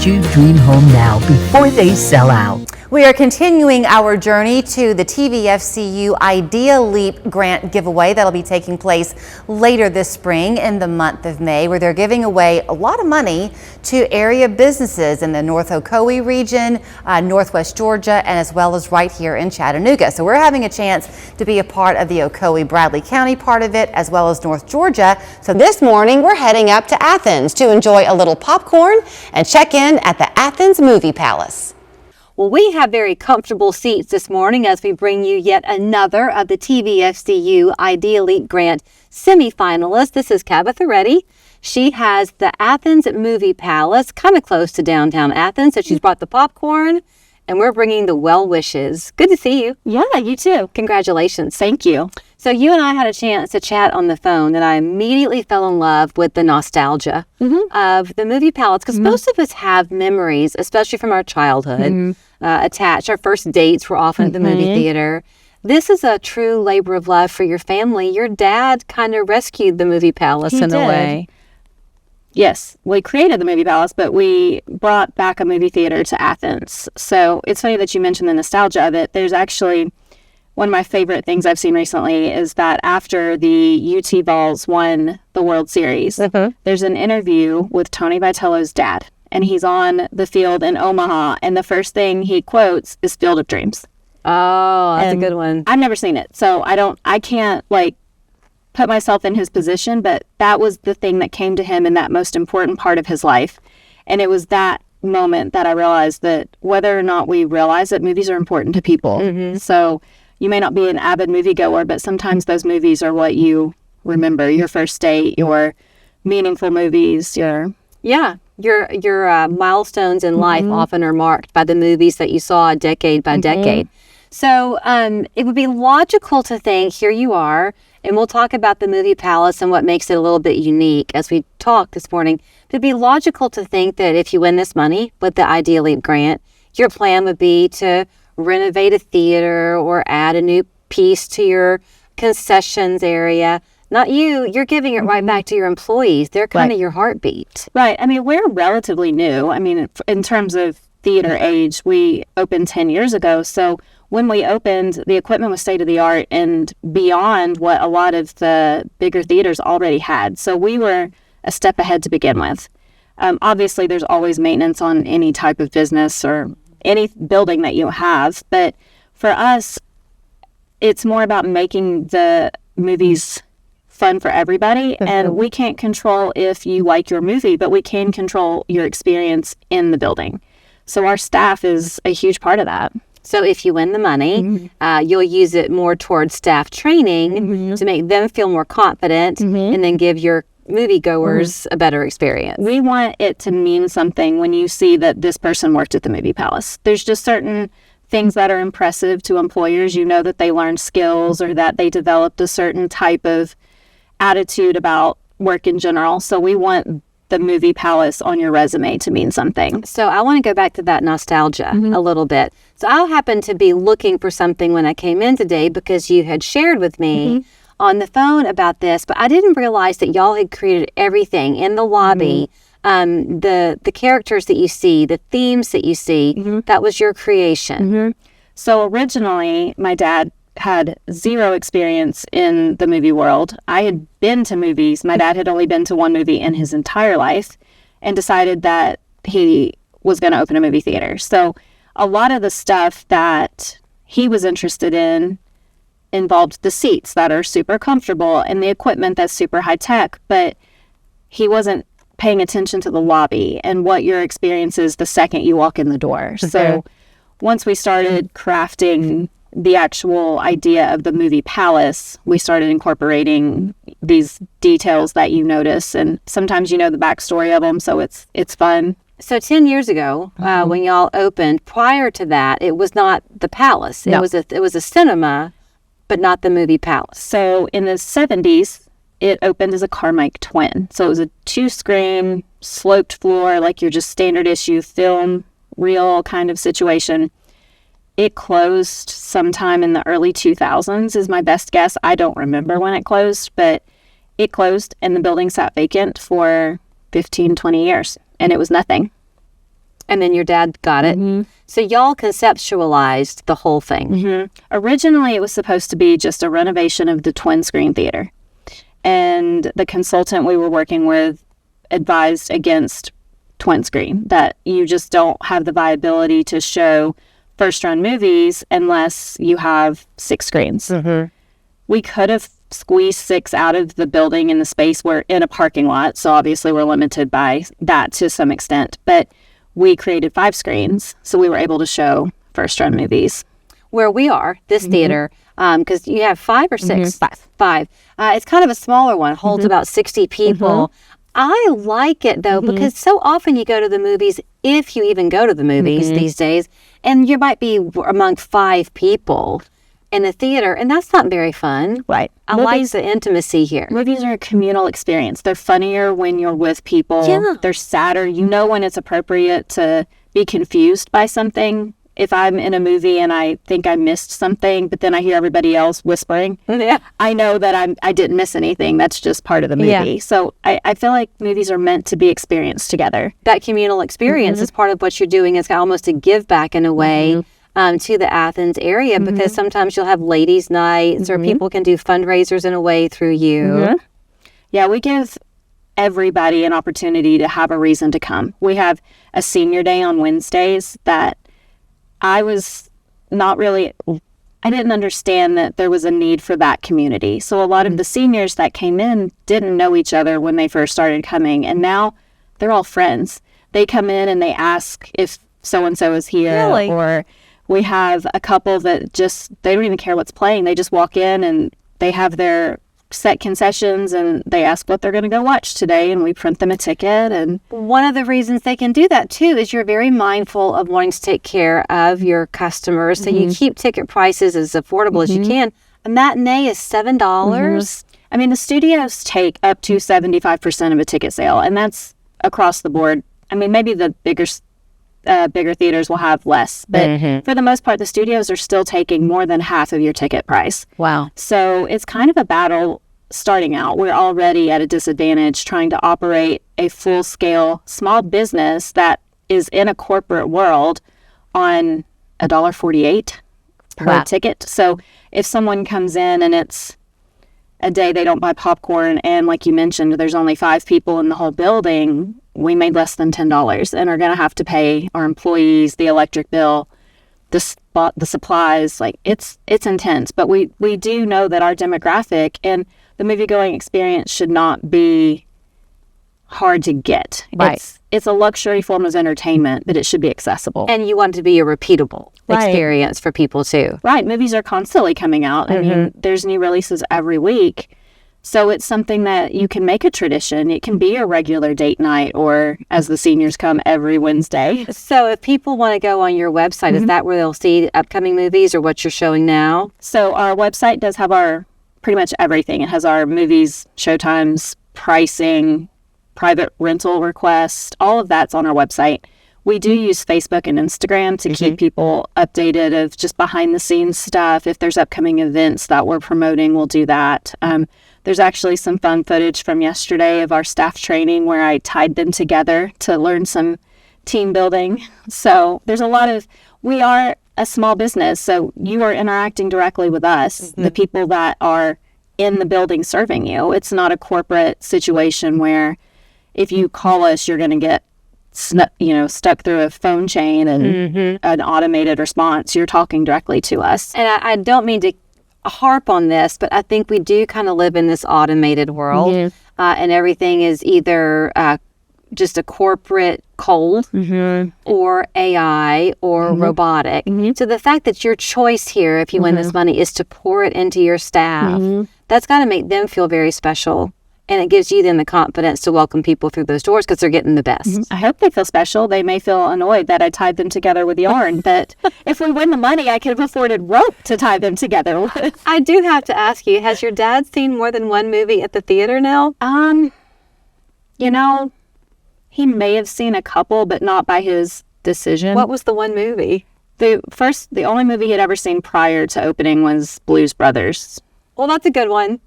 your dream home now before they sell out. We are continuing our journey to the TVFCU Idea Leap Grant giveaway that'll be taking place later this spring in the month of May, where they're giving away a lot of money to area businesses in the North Ocoee region, Northwest Georgia, and as well as right here in Chattanooga. So we're having a chance to be a part of the Ocoee-Bradley County part of it, as well as North Georgia. So this morning we're heading up to Athens to enjoy a little popcorn and check in at the Athens Movie Palace. Well, we have very comfortable seats this morning as we bring you yet another of the TVFCU Idea Leap Grant semi-finalists. This is Tabitha Reddy. She has the Athens Movie Palace, kind of close to downtown Athens, so she's brought the popcorn, and we're bringing the well wishes. Good to see you. Yeah, you too. Congratulations. Thank you. So you and I had a chance to chat on the phone, and I immediately fell in love with the nostalgia of the Movie Palace, because most of us have memories, especially from our childhood, attached. Our first dates were often at the movie theater. This is a true labor of love for your family. Your dad kind of rescued the Movie Palace in a way. Yes, we created the Movie Palace, but we brought back a movie theater to Athens. So it's funny that you mentioned the nostalgia of it. There's actually one of my favorite things I've seen recently is that after the UT Vols won the World Series, there's an interview with Tony Vitello's dad, and he's on the field in Omaha, and the first thing he quotes is Field of Dreams. Oh, that's a good one. I've never seen it, so I can't put myself in his position, but that was the thing that came to him in that most important part of his life. And it was that moment that I realized that whether or not we realize that movies are important to people. So you may not be an avid moviegoer, but sometimes those movies are what you remember. Your first date, your meaningful movies, your milestones in life often are marked by the movies that you saw decade by decade. So it would be logical to think, here you are, and we'll talk about the Movie Palace and what makes it a little bit unique as we talk this morning. It'd be logical to think that if you win this money with the Idea Leap Grant, your plan would be to renovate a theater or add a new piece to your concessions area. Not you. You're giving it right back to your employees. They're kind of your heartbeat. Right. I mean, we're relatively new. I mean, in terms of theater age, we opened 10 years ago. So when we opened, the equipment was state of the art and beyond what a lot of the bigger theaters already had. So we were a step ahead to begin with. Obviously, there's always maintenance on any type of business or any building that you have. But for us, it's more about making the movies fun for everybody. And we can't control if you like your movie, but we can control your experience in the building. So our staff is a huge part of that. So if you win the money, you'll use it more towards staff training to make them feel more confident and then give your moviegoers a better experience. We want it to mean something when you see that this person worked at the Movie Palace. There's just certain things that are impressive to employers. You know that they learned skills or that they developed a certain type of attitude about work in general. So we want the Movie Palace on your resume to mean something. So I want to go back to that nostalgia a little bit. So I happened to be looking for something when I came in today because you had shared with me on the phone about this, but I didn't realize that y'all had created everything in the lobby. The characters that you see, the themes that you see, that was your creation. So originally, my dad had zero experience in the movie world. I had been to movies. My dad had only been to one movie in his entire life and decided that he was going to open a movie theater. So a lot of the stuff that he was interested in involved the seats that are super comfortable and the equipment that's super high tech, but he wasn't paying attention to the lobby and what your experience is the second you walk in the door. So once we started crafting the actual idea of the Movie Palace, we started incorporating these details that you notice, and sometimes you know the backstory of them, so it's fun. So 10 years ago, when y'all opened, prior to that, it was not the Palace. It was a cinema, but not the Movie Palace. So in the 70s, it opened as a Carmike twin. So it was a 2-screen, sloped floor, like your just standard issue film, real kind of situation. It closed sometime in the early 2000s is my best guess. I don't remember when it closed, but it closed and the building sat vacant for 15, 20 years, and it was nothing. And then your dad got it. So y'all conceptualized the whole thing. Originally, it was supposed to be just a renovation of the twin screen theater. And the consultant we were working with advised against twin screen, that you just don't have the viability to show first run movies unless you have 6 screens. We could have squeezed 6 out of the building in the space. We're in a parking lot, so obviously we're limited by that to some extent. But we created 5 screens, so we were able to show first run movies. Where we are, this theater, because you have 5 or 6? 5. It's kind of a smaller one, holds about 60 people. I like it though, because so often you go to the movies, if you even go to the movies these days, and you might be among 5 people in the theater, and that's not very fun. Right. I like the intimacy here. Movies are a communal experience. They're funnier when you're with people. Yeah. They're sadder. You know when it's appropriate to be confused by something. If I'm in a movie and I think I missed something, but then I hear everybody else whispering, I know that I didn't miss anything. That's just part of the movie. Yeah. So I feel like movies are meant to be experienced together. That communal experience is part of what you're doing. It's almost a give back in a way to the Athens area, because sometimes you'll have ladies' nights or people can do fundraisers in a way through you. Yeah, we give everybody an opportunity to have a reason to come. We have a senior day on Wednesdays that I didn't understand that there was a need for that community. So a lot of the seniors that came in didn't know each other when they first started coming, and now they're all friends. They come in and they ask if so-and-so is here. Really? Or we have a couple that they don't even care what's playing. They just walk in and they have their set concessions and they ask what they're going to go watch today, and we print them a ticket. And one of the reasons they can do that too is you're very mindful of wanting to take care of your customers, so you keep ticket prices as affordable as you can. A matinee is $7. I mean, the studios take up to 75% of a ticket sale, and that's across the board. I mean, maybe the bigger theaters will have less, but for the most part, the studios are still taking more than half of your ticket price. Wow. So it's kind of a battle starting out. We're already at a disadvantage trying to operate a full-scale small business that is in a corporate world on $1.48 per ticket. So if someone comes in and it's a day they don't buy popcorn, and like you mentioned, there's only 5 people in the whole building, we made less than $10 and are going to have to pay our employees, the electric bill, the supplies. Like it's intense, but we do know that our demographic and the movie-going experience should not be hard to get. Right. It's a luxury form of entertainment, but it should be accessible. And you want it to be a repeatable experience for people too. Right. Movies are constantly coming out. I mean, there's new releases every week. So it's something that you can make a tradition. It can be a regular date night, or as the seniors come every Wednesday. So if people want to go on your website, is that where they'll see upcoming movies or what you're showing now? So our website does have our pretty much everything. It has our movies, showtimes, pricing, private rental request, all of that's on our website. We do use Facebook and Instagram to keep people updated of just behind the scenes stuff. If there's upcoming events that we're promoting, we'll do that. There's actually some fun footage from yesterday of our staff training where I tied them together to learn some team building. So there's we are a small business, so you are interacting directly with us, the people that are in the building serving you. It's not a corporate situation where if you call us, you're going to get stuck through a phone chain and an automated response. You're talking directly to us. And I don't mean to harp on this, but I think we do kind of live in this automated world, and everything is either just a corporate cold or AI or robotic. So the fact that your choice here, if you win this money, is to pour it into your staff, that's got to make them feel very special. And it gives you then the confidence to welcome people through those doors because they're getting the best. I hope they feel special. They may feel annoyed that I tied them together with yarn, but if we win the money, I could have afforded rope to tie them together with. I do have to ask you, has your dad seen more than one movie at the theater now? He may have seen a couple, but not by his decision. What was the one movie? The only movie he'd ever seen prior to opening was Blues Brothers. Well, that's a good one.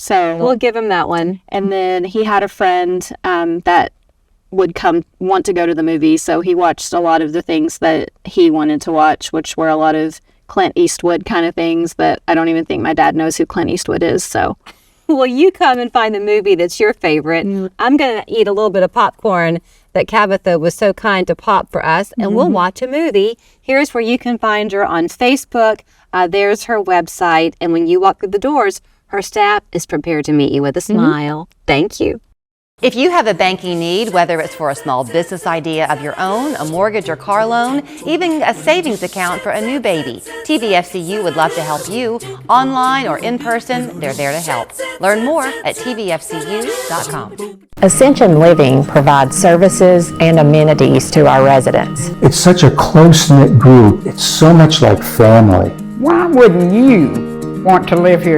So we'll give him that one. And then he had a friend that would want to go to the movies. So he watched a lot of the things that he wanted to watch, which were a lot of Clint Eastwood kind of things that I don't even think my dad knows who Clint Eastwood is. So, Well, you come and find the movie that's your favorite. I'm going to eat a little bit of popcorn that Tabitha was so kind to pop for us, and we'll watch a movie. Here's where you can find her on Facebook. There's her website. And when you walk through the doors, her staff is prepared to meet you with a smile. Thank you. If you have a banking need, whether it's for a small business idea of your own, a mortgage or car loan, even a savings account for a new baby, TVFCU would love to help you. Online or in person, they're there to help. Learn more at tvfcu.com. Ascension Living provides services and amenities to our residents. It's such a close-knit group. It's so much like family. Why wouldn't you want to live here